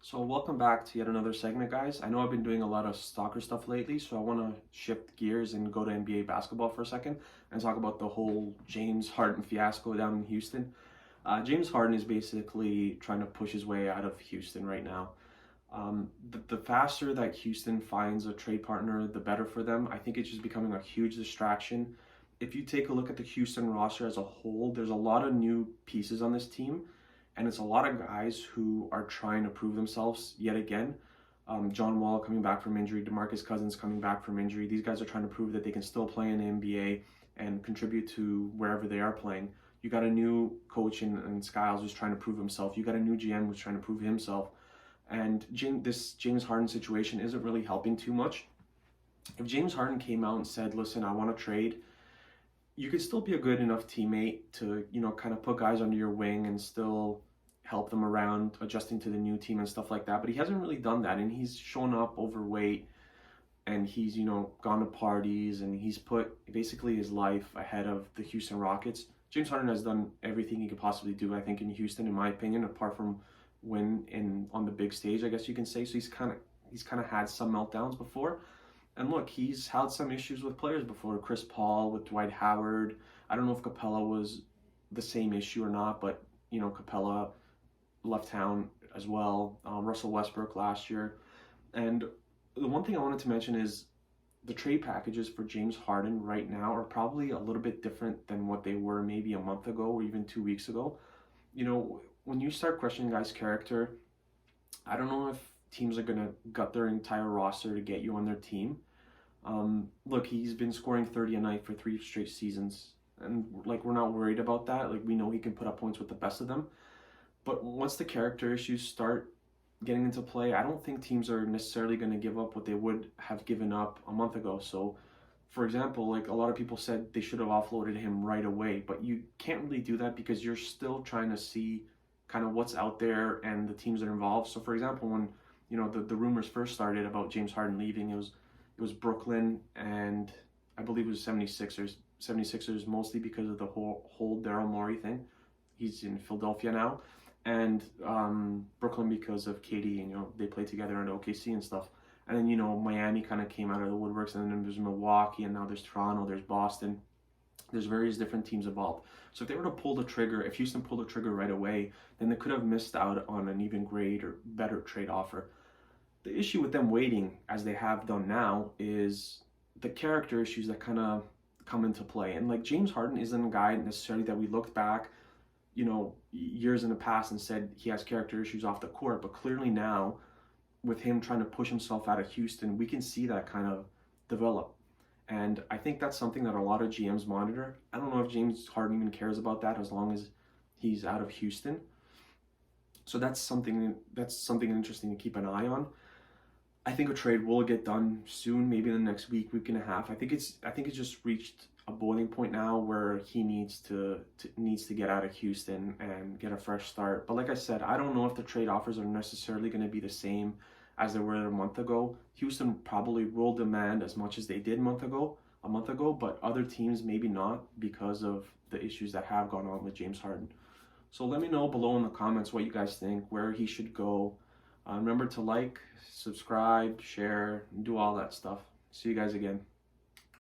So welcome back to yet another segment, guys. I know I've been doing a lot of soccer stuff lately, so I want to shift gears and go to NBA basketball for a second and talk about the whole James Harden fiasco down in Houston. James Harden is basically trying to push his way out of Houston right now. The faster that Houston finds a trade partner, the better for them. I think it's just becoming a huge distraction. If you take a look at the Houston roster as a whole, there's a lot of new pieces on this team, and it's a lot of guys who are trying to prove themselves yet again. John Wall coming back from injury, DeMarcus Cousins coming back from injury. These guys are trying to prove that they can still play in the NBA and contribute to wherever they are playing. You got a new coach in Skiles who's trying to prove himself. You got a new GM who's trying to prove himself. And this James Harden situation isn't really helping too much. If James Harden came out and said, listen, I want to trade, you could still be a good enough teammate to, kind of put guys under your wing and still help them around adjusting to the new team and stuff like that. But he hasn't really done that, and he's shown up overweight, and he's, gone to parties, and he's put basically his life ahead of the Houston Rockets. James Harden has done everything he could possibly do, I think, in Houston, in my opinion, apart from win on the big stage, I guess you can say. So he's kind of had some meltdowns before. And look, he's had some issues with players before. Chris Paul, with Dwight Howard. I don't know if Capella was the same issue or not, but Capella left town as well. Russell Westbrook last year. And the one thing I wanted to mention is the trade packages for James Harden right now are probably a little bit different than what they were maybe a month ago or even 2 weeks ago. When you start questioning guys' character, I don't know if teams are going to gut their entire roster to get you on their team. Look, he's been scoring 30 a night for 3 straight seasons, and we're not worried about that. We know he can put up points with the best of them. But once the character issues start getting into play, I don't think teams are necessarily going to give up what they would have given up a month ago. So, for example, a lot of people said they should have offloaded him right away, but you can't really do that because you're still trying to see kind of what's out there and the teams that are involved. So, for example, when the rumors first started about James Harden leaving, it was Brooklyn and I believe it was 76ers. 76ers mostly because of the whole Daryl Morey thing. He's in Philadelphia now. And Brooklyn because of KD, and they play together in OKC and stuff. And then Miami kind of came out of the woodworks, and then there's Milwaukee, and now there's Toronto, there's Boston. There's various different teams involved. So if they were to pull the trigger, if Houston pulled the trigger right away, then they could have missed out on an even greater, better trade offer. The issue with them waiting, as they have done now, is the character issues that kind of come into play. And James Harden isn't a guy necessarily that we looked back years in the past and said he has character issues off the court, but clearly now with him trying to push himself out of Houston, we can see that kind of develop. And I think that's something that a lot of GMs monitor. I don't know if James Harden even cares about that as long as he's out of Houston. So that's something interesting to keep an eye on. I think a trade will get done soon, maybe in the next week and a half. I think it's just reached a boiling point now where he needs to get out of Houston and get a fresh start. But like I said, I don't know if the trade offers are necessarily going to be the same as they were a month ago. Houston probably will demand as much as they did a month ago, but other teams maybe not because of the issues that have gone on with James Harden. So let me know below in the comments what you guys think, where he should go. Remember to like, subscribe, share, and do all that stuff. See you guys again.